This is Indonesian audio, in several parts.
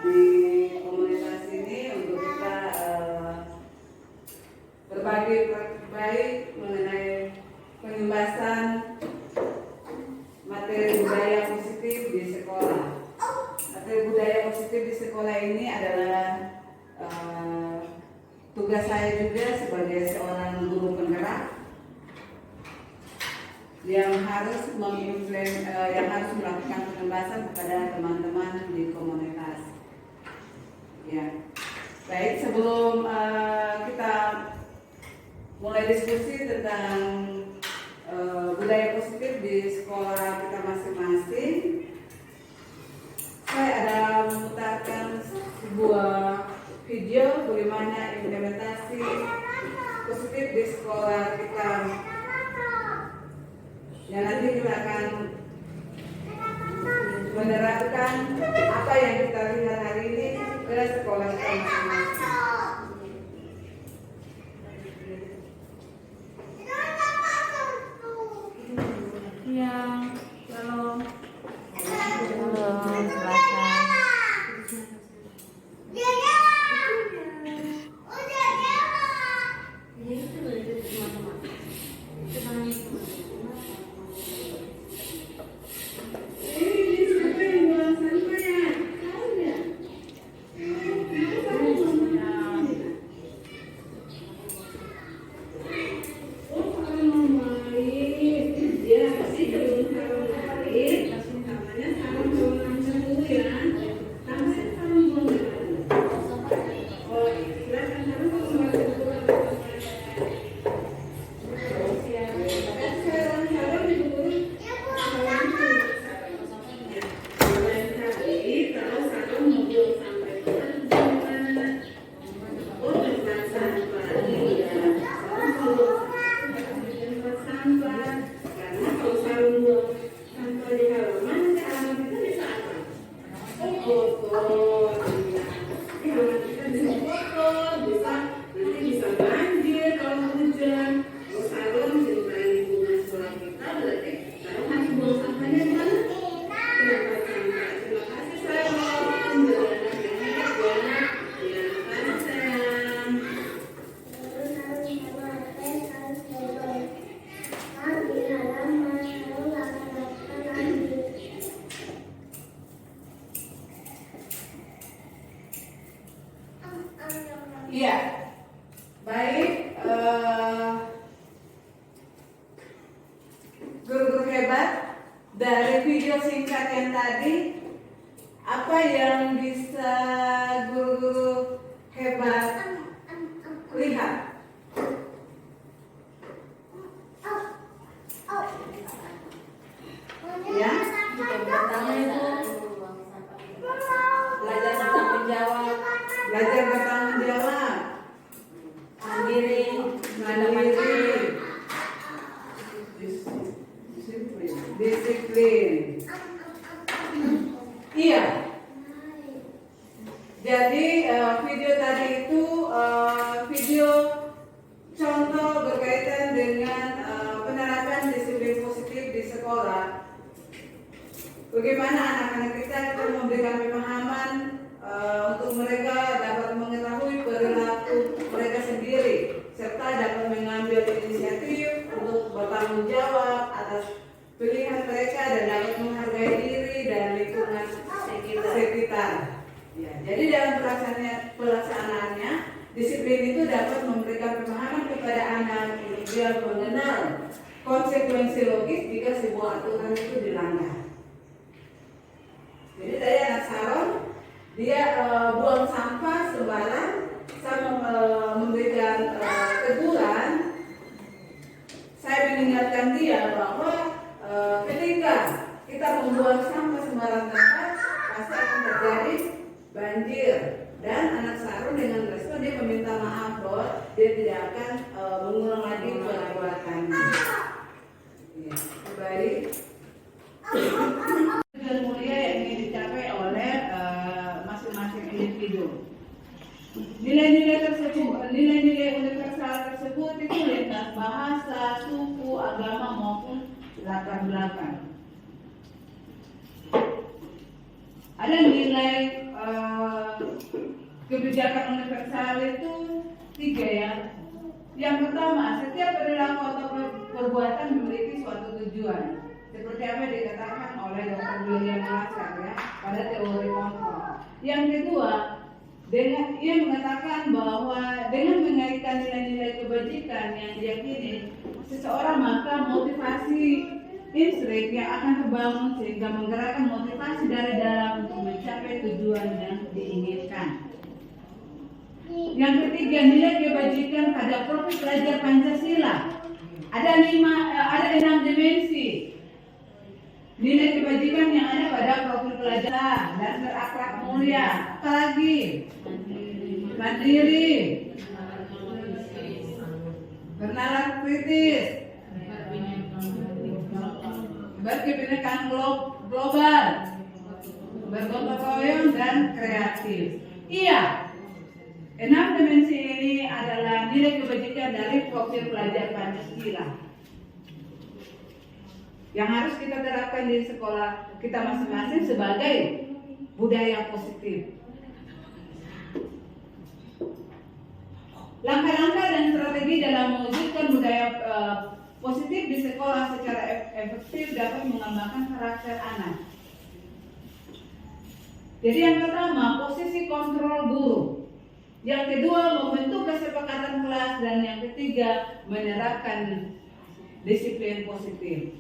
di komunitas ini untuk kita berbagi praktik baik mengenai pengembasan materi budaya positif di sekolah. Materi budaya positif di sekolah ini adalah tugas saya juga sebagai seorang guru penggerak yang harus melakukan pengembasan kepada teman-teman di komunitas. Ya, baik, sebelum kita mulai diskusi tentang budaya positif di sekolah kita masing-masing, saya ada memutarkan sebuah video bagaimana implementasi positif di sekolah kita. Ya, nanti kita akan menerapkan apa yang kita lihat hari ini ke sekolah kita masing-masing. Ya, halo. Halo, silakan. Iya, baik, guru-guru hebat, dari video singkat yang tadi, apa yang bisa guru-guru hebat lihat? Ya, pertama itu belajar bertanggung jawab, mandiri, disiplin. Iya. Jadi video tadi itu video contoh berkaitan dengan penerapan disiplin positif di sekolah. Bagaimana anak-anak kita memberikan pemahaman untuk mereka dapat mengetahui perilaku mereka sendiri serta dapat mengambil inisiatif untuk bertanggung jawab atas pilihan mereka dan dapat menghargai diri dan lingkungan sekitar. Ya, jadi dalam pelaksanaannya disiplin itu dapat memberikan pemahaman kepada anak biar mengenal konsekuensi logis jika sebuah aturan itu dilanggar. Jadi tadi anak Saron dia buang sampah sembarang, sama memberikan teguran. Saya mengingatkan dia bahwa ketika kita membuang sampah sembarang tempat pasti akan terjadi banjir, dan anak Saron dengan respon dia meminta maaf bahwa dia tidak akan mengulang lagi perbuatannya. Ya, baik. Tujuan mulia yang ingin dicapai oleh masing-masing individu. Nilai-nilai universal tersebut itu lintas bahasa, suku, agama maupun latar belakang. Ada nilai kebijakan universal itu 3 ya. Yang pertama, setiap perilaku atau perbuatan memiliki suatu tujuan. Seperti apa yang dikatakan oleh Dr. William Lassar ya pada teori kontrol. Yang kedua, ia mengatakan bahwa dengan mengaitkan nilai-nilai kebajikan yang diyakini seseorang, maka motivasi instrik yang akan terbangun sehingga menggerakkan motivasi dari dalam untuk mencapai tujuan yang diinginkan. Yang ketiga, nilai kebajikan pada profil pelajar Pancasila. Ada 6 dimensi nilai kebajikan yang ada pada profil pelajar dan berakhlak mulia. Apalagi mandiri, bernalar kritis, berkebinekaan global, bergotong royong dan kreatif. Iya, 6 dimensi ini adalah nilai kebajikan dari profil pelajar Pancasila yang harus kita terapkan di sekolah kita masing-masing sebagai budaya positif. Langkah-langkah dan strategi dalam mewujudkan budaya positif di sekolah secara efektif dapat mengembangkan karakter anak. Jadi yang pertama, posisi kontrol guru. Yang kedua, membentuk kesepakatan kelas. Dan yang ketiga, menerapkan disiplin positif.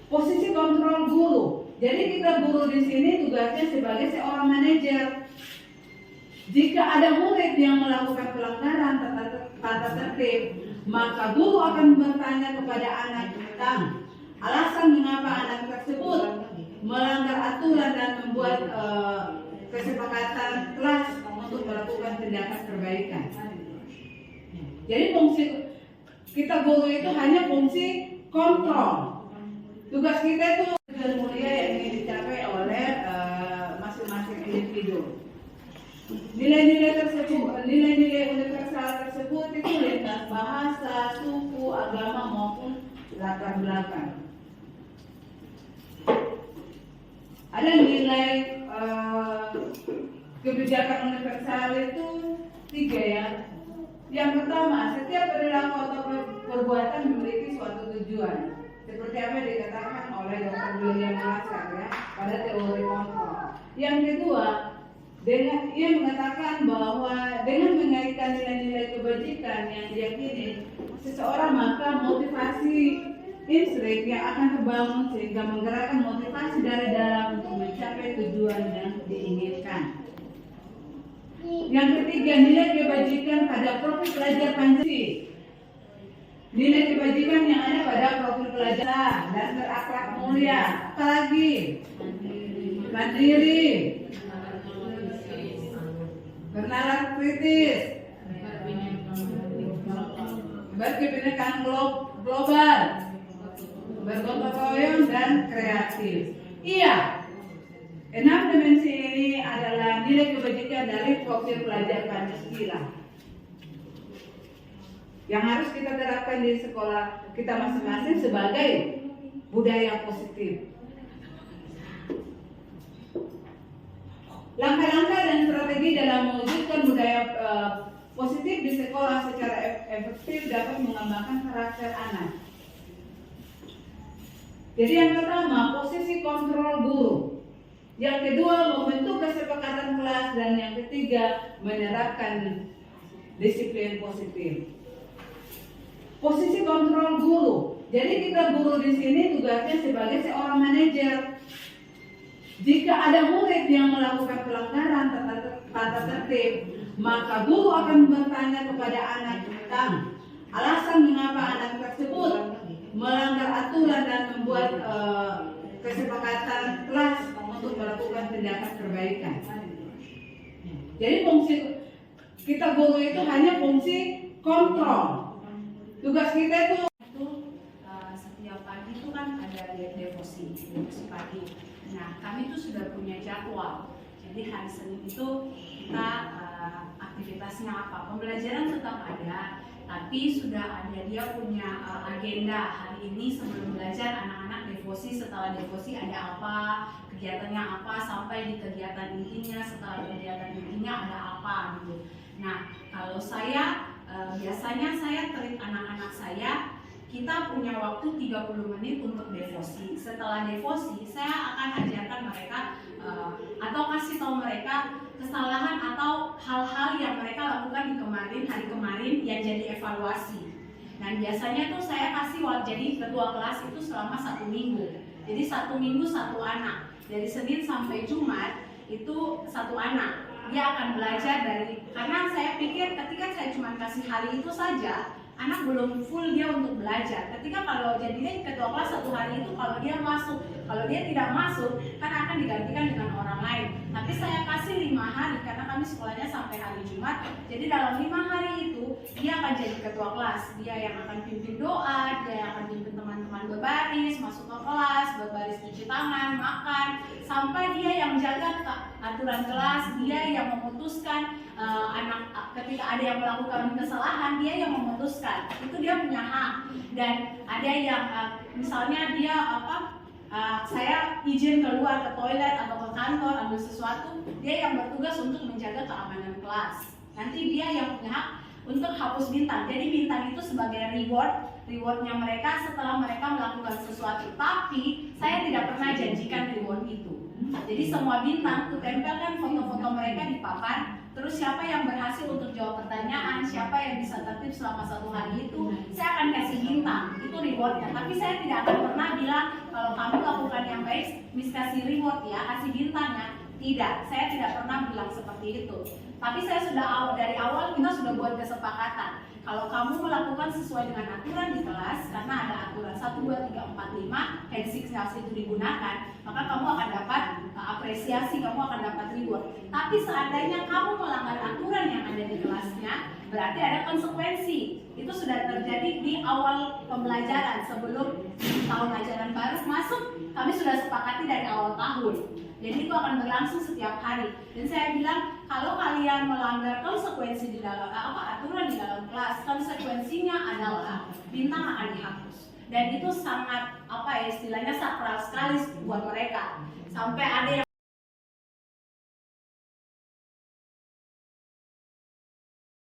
Posisi kontrol guru. Jadi kita guru di sini tugasnya sebagai seorang manajer. Jika ada murid yang melakukan pelanggaran tata tertib, maka guru akan bertanya kepada anak tentang alasan mengapa anak tersebut melanggar aturan dan membuat kesepakatan kelas untuk melakukan tindakan perbaikan. Jadi fungsi kita guru itu hanya fungsi kontrol. Tugas kita itu tujuan mulia yang ingin dicapai oleh masing-masing individu. Nilai-nilai tersebut, nilai-nilai universal tersebut itu lintas bahasa, suku, agama maupun latar belakang. Ada nilai kebijakan universal itu 3 ya. Yang pertama, setiap perilaku atau perbuatan memiliki suatu tujuan. Seperti apa yang dikatakan oleh Dr. William Lassar ya pada teori kontrol. Yang kedua, ia mengatakan bahwa dengan mengaitkan nilai-nilai kebajikan yang diyakini seseorang, maka motivasi instrik yang akan terbangun sehingga menggerakkan motivasi dari dalam untuk mencapai tujuan yang diinginkan. Yang ketiga, nilai kebajikan pada profil pelajar Pancasila. Nilai kebajikan yang ada pada profil pelajar dan berakhlak mulia. Apalagi mandiri, bernalar kritis, berkebinekaan global, bergotong royong dan kreatif. Iya, 6 dimensi ini adalah nilai kebajikan dari profil pelajar Pancasila yang harus kita terapkan di sekolah kita masing-masing sebagai budaya positif. Langkah-langkah dan strategi dalam mewujudkan budaya positif di sekolah secara efektif dapat mengembangkan karakter anak. Jadi yang pertama, posisi kontrol guru. Yang kedua, membentuk kesepakatan kelas. Dan yang ketiga, menerapkan disiplin positif. Posisi kontrol guru. Jadi kita guru di sini tugasnya sebagai seorang manajer. Jika ada murid yang melakukan pelanggaran tata tertib, maka guru akan bertanya kepada anak tentang alasan mengapa anak tersebut melanggar aturan dan membuat kesepakatan kelas untuk melakukan tindakan perbaikan. Jadi fungsi kita guru itu hanya fungsi kontrol. Tugas kita itu setiap pagi itu kan ada devosi pagi. Nah, kami itu sudah punya jadwal. Jadi hari Senin itu kita aktivitasnya apa? Pembelajaran tetap ada, tapi sudah ada dia punya agenda. Hari ini sebelum belajar anak-anak devosi, setelah devosi ada apa, kegiatannya apa, sampai di kegiatan intinya. Setelah kegiatan intinya maunya ada apa gitu. Nah, kalau saya biasanya saya treat anak-anak saya, kita punya waktu 30 menit untuk devosi. Setelah devosi, saya akan ajarkan mereka atau kasih tahu mereka kesalahan atau hal-hal yang mereka lakukan di hari kemarin yang jadi evaluasi. Dan biasanya tuh saya kasih jadi ketua kelas itu selama 1 minggu. Jadi 1 minggu 1 anak. Dari Senin sampai Jumat itu 1 anak. Dia akan belajar karena saya pikir ketika saya cuma kasih hari itu saja, anak belum full dia untuk belajar. Ketika kalau jadinya ketua kelas 1 hari itu, kalau dia masuk, kalau dia tidak masuk, kan akan digantikan dengan orang lain. Tapi saya kasih 5 hari karena kami sekolahnya sampai hari Jumat. Jadi dalam 5 hari itu dia akan jadi ketua kelas. Dia yang akan pimpin doa, dia yang akan pimpin teman-teman berbaris, masuk ke kelas, berbaris cuci tangan, makan, sampai dia yang jaga aturan kelas, dia yang memutuskan anak ketika ada yang melakukan kesalahan, dia yang memutuskan. Itu dia punya hak. Dan ada yang misalnya dia saya izin keluar ke toilet atau ke kantor ambil sesuatu, dia yang bertugas untuk menjaga keamanan kelas. Nanti dia yang punya hak untuk hapus bintang. Jadi bintang itu sebagai rewardnya mereka setelah mereka melakukan sesuatu. Tapi saya tidak pernah janjikan reward itu. Jadi semua bintang tempelkan foto-foto mereka di papan. Terus siapa yang berhasil untuk jawab pertanyaan, siapa yang bisa tertib selama 1 hari itu, saya akan kasih bintang. Itu rewardnya. Tapi saya tidak akan pernah bilang kalau kamu lakukan yang baik, Miss kasih reward ya, kasih bintangnya. Tidak, saya tidak pernah bilang seperti itu. Tapi saya sudah dari awal kita sudah buat kesepakatan. Kalau kamu melakukan sesuai dengan aturan di kelas, karena ada aturan 1, 2, 3, 4, 5, handshake itu digunakan, maka kamu akan dapat apresiasi, kamu akan dapat reward. Tapi seandainya kamu melanggar aturan yang ada di kelasnya, berarti ada konsekuensi. Itu sudah terjadi di awal pembelajaran. Sebelum tahun ajaran baru masuk, kami sudah sepakati dari awal tahun. Jadi itu akan berlangsung setiap hari. Dan saya bilang, kalau kalian melanggar konsekuensi di dalam aturan di dalam kelas, konsekuensinya adalah bintang akan dihapus. Dan itu sangat istilahnya sakral sekali buat mereka. Sampai ada yang